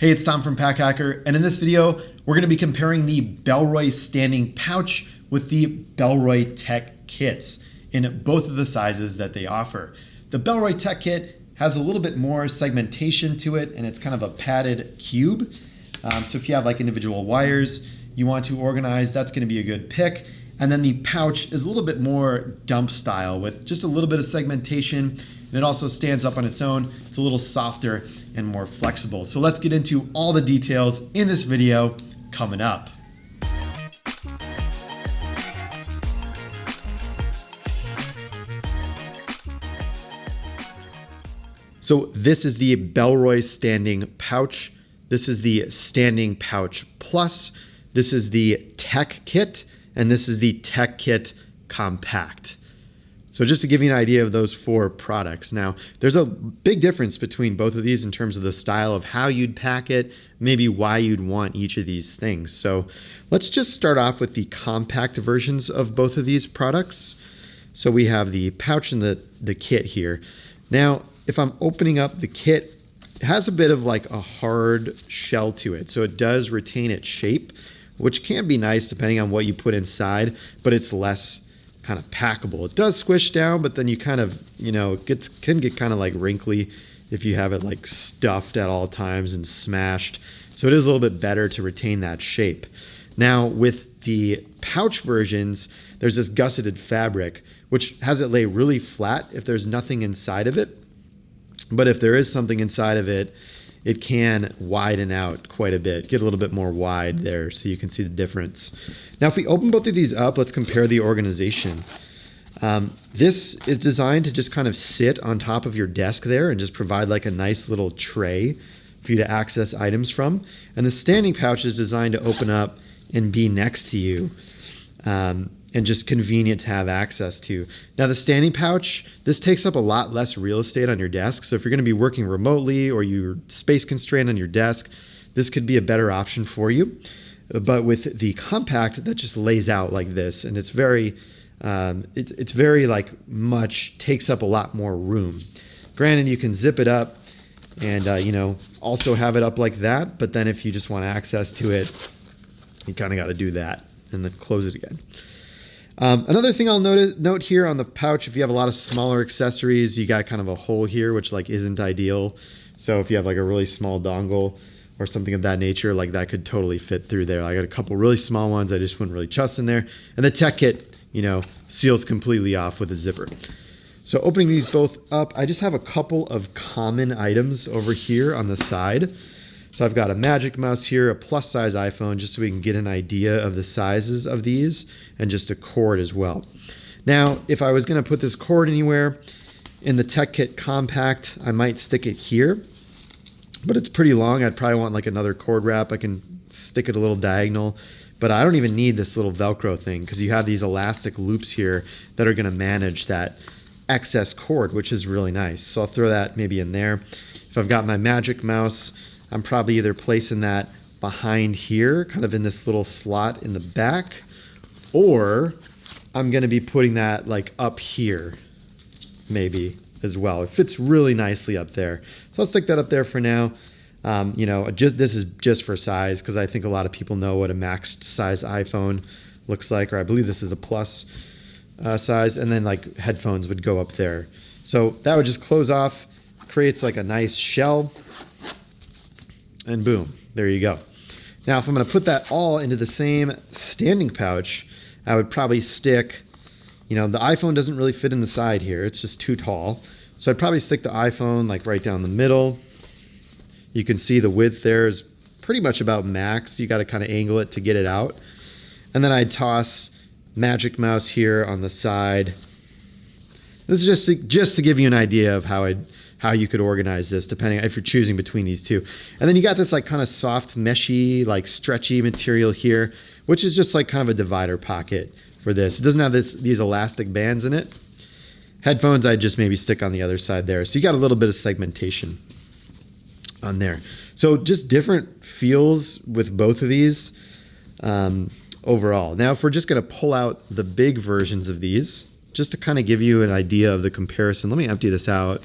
Hey, it's Tom from Pack Hacker, and in this video, we're going to be comparing the Bellroy standing pouch with the Bellroy Tech kits in both of the sizes that they offer. The Bellroy Tech kit has a little bit more segmentation to it, and it's kind of a padded cube. So if you have like individual wires you want to organize, that's going to be a good pick. And then the pouch is a little bit more dump style with just a little bit of segmentation, and it also stands up on its own. It's a little softer and more flexible. So let's get into all the details in this video coming up. So this is the Bellroy standing pouch. This is the standing pouch plus. This is the Tech kit, and this is the Tech kit compact. So just to give you an idea of those four products. Now, there's a big difference between both of these in terms of the style of how you'd pack it, maybe why you'd want each of these things. So let's just start off with the compact versions of both of these products. So we have the pouch and the kit here. Now, if I'm opening up the kit, it has a bit of like a hard shell to it. So it does retain its shape, which can be nice depending on what you put inside, but it's less kind of packable. It does squish down, but then you kind of, can get kind of like wrinkly if you have it like stuffed at all times and smashed. So it is a little bit better to retain that shape. Now with the pouch versions, there's this gusseted fabric, which has it lay really flat if there's nothing inside of it. But if there is something inside of it, it can widen out quite a bit, get a little bit more wide there so you can see the difference. Now, if we open both of these up, let's compare the organization. This is designed to just kind of sit on top of your desk there and just provide like a nice little tray for you to access items from. And the standing pouch is designed to open up and be next to you. And just convenient to have access to. Now the standing pouch, this takes up a lot less real estate on your desk. So if you're gonna be working remotely or you're space constrained on your desk, this could be a better option for you. But with the compact, that just lays out like this, and it's very like much, takes up a lot more room. Granted, you can zip it up and also have it up like that, but then if you just want access to it, you kind of got to do that and then close it again. Another thing I'll note here on the pouch, if you have a lot of smaller accessories, you got kind of a hole here, which like isn't ideal. So if you have like a really small dongle or something of that nature, like that could totally fit through there. I got a couple really small ones I just wouldn't really trust in there. And the Tech kit, seals completely off with a zipper. So opening these both up, I just have a couple of common items over here on the side. So I've got a Magic Mouse here, a plus size iPhone, just so we can get an idea of the sizes of these, and just a cord as well. Now, if I was gonna put this cord anywhere in the Tech kit compact, I might stick it here, but it's pretty long. I'd probably want like another cord wrap. I can stick it a little diagonal, but I don't even need this little Velcro thing because you have these elastic loops here that are gonna manage that excess cord, which is really nice. So I'll throw that maybe in there. If I've got my Magic Mouse, I'm probably either placing that behind here, kind of in this little slot in the back, or I'm gonna be putting that like up here, maybe as well. It fits really nicely up there. So I'll stick that up there for now. This is just for size, because I think a lot of people know what a maxed size iPhone looks like, or I believe this is a plus size, and then like headphones would go up there. So that would just close off, creates like a nice shell, and boom, there you go. Now, if I'm gonna put that all into the same standing pouch, I would probably stick, the iPhone doesn't really fit in the side here. It's just too tall. So I'd probably stick the iPhone like right down the middle. You can see the width there is pretty much about max. You gotta kind of angle it to get it out. And then I'd toss Magic Mouse here on the side. This is just to give you an idea of how you could organize this, depending if you're choosing between these two. And then you got this like kind of soft, meshy, like stretchy material here, which is just like kind of a divider pocket for this. It doesn't have these elastic bands in it. Headphones, I'd just maybe stick on the other side there. So you got a little bit of segmentation on there. So just different feels with both of these overall. Now, if we're just gonna pull out the big versions of these, just to kind of give you an idea of the comparison, let me empty this out,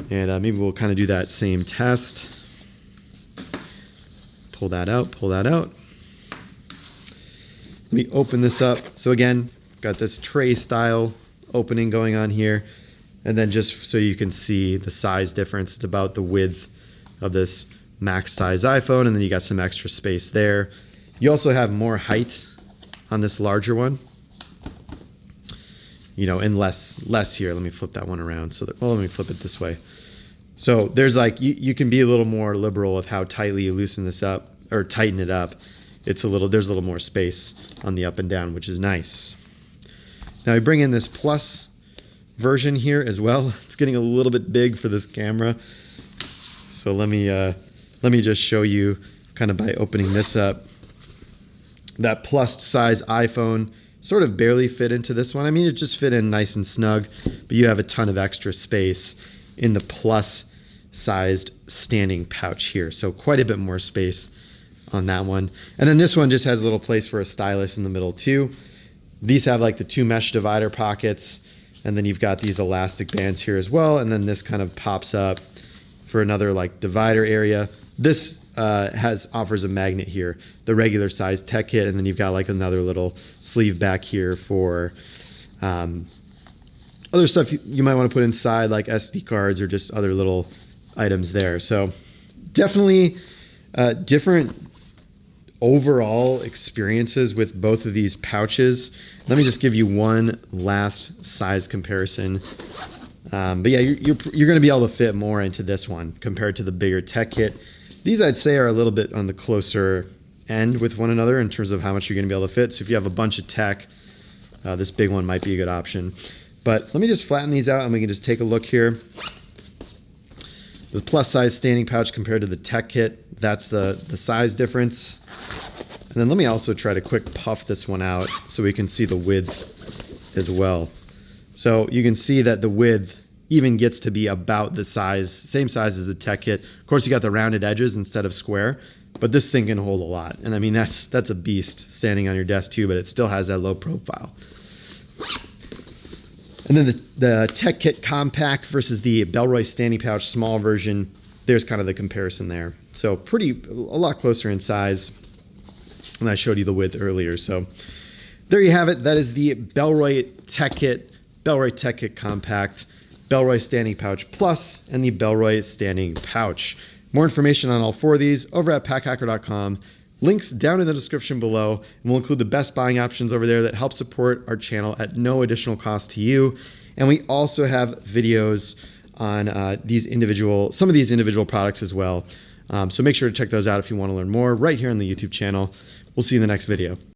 and maybe we'll kind of do that same test. pull that out, pull that out. Let me open this up. So again, got this tray style opening going on here. And then just so you can see the size difference, it's about the width of this max size iPhone, and then you got some extra space there. You also have more height on this larger one, you know, and less here. Let me flip that one around so that, well, let me flip it this way. So there's like, you can be a little more liberal with how tightly you loosen this up or tighten it up. There's a little more space on the up and down, which is nice. Now I bring in this Plus version here as well. It's getting a little bit big for this camera. So let me just show you kind of by opening this up. That Plus size iPhone sort of barely fit into this one. I mean, it just fit in nice and snug, but you have a ton of extra space in the Plus sized standing pouch here. So quite a bit more space on that one. And then this one just has a little place for a stylus in the middle too. These have like the 2 mesh divider pockets, and then you've got these elastic bands here as well. And then this kind of pops up for another like divider area. This offers a magnet here, the regular size tech kit, and then you've got like another little sleeve back here for other stuff you might want to put inside, like SD cards or just other little items there. So definitely different overall experiences with both of these pouches. Let me just give you one last size comparison. But yeah, you're going to be able to fit more into this one compared to the bigger tech kit. These I'd say are a little bit on the closer end with one another in terms of how much you're going to be able to fit. So if you have a bunch of tech, this big one might be a good option. But let me just flatten these out and we can just take a look here. The plus size standing pouch compared to the tech kit, that's the size difference. And then let me also try to quick puff this one out so we can see the width as well. So you can see that the width even gets to be about the size, same size as the tech kit. Of course, you got the rounded edges instead of square, but this thing can hold a lot. And I mean, that's a beast standing on your desk too, but it still has that low profile. And then the tech kit compact versus the Bellroy standing pouch small version, there's kind of the comparison there. So a lot closer in size. And I showed you the width earlier. So there you have it. That is the Bellroy Tech Kit, Bellroy Tech Kit Compact, Bellroy Standing Pouch Plus, and the Bellroy Standing Pouch. More information on all 4 of these over at packhacker.com. Links down in the description below, and we'll include the best buying options over there that help support our channel at no additional cost to you. And we also have videos on some of these individual products as well. So make sure to check those out if you want to learn more right here on the YouTube channel. We'll see you in the next video.